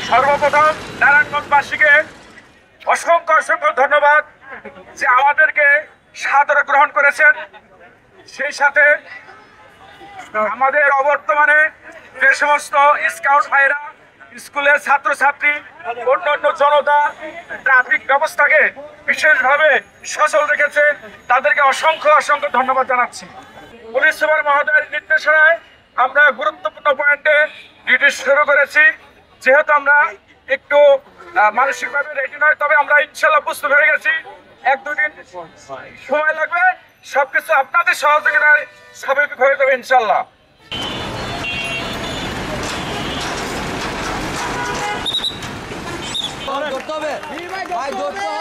সর্বপ্রথম নারায়ণগঞ্জবাসীকে অসংখ্য অসংখ্য ধন্যবাদ যে আমাদেরকে সাদরে গ্রহণ করেছেন। সেই সাথে আমাদের অবর্তমানে যে সমস্ত স্কাউট ভাইরা, স্কুলের ছাত্রছাত্রী, অন্যান্য জনতা ট্রাফিক ব্যবস্থাকে বিশেষভাবে সচল রেখেছে, তাদেরকে অসংখ্য অসংখ্য ধন্যবাদ জানাচ্ছি। পুলিশ সুপার মহোদয়ের নির্দেশনায় আমরা গুরুত্বপূর্ণ পয়েন্টে ডিউটি শুরু করেছি। যেহেতু আমরা একটু মানসিকভাবে রেডি নয়, তবে আমরা ইনশাল্লাহ বুঝতে পেরে গেছি 1-2 দিন সময় লাগবে, সবকিছু আপনাদের সহযোগিতায় স্বাভাবিক হয়ে যাবে ইনশাল্লাহ। ধরতে হবে ভাই, ধরতে হবে।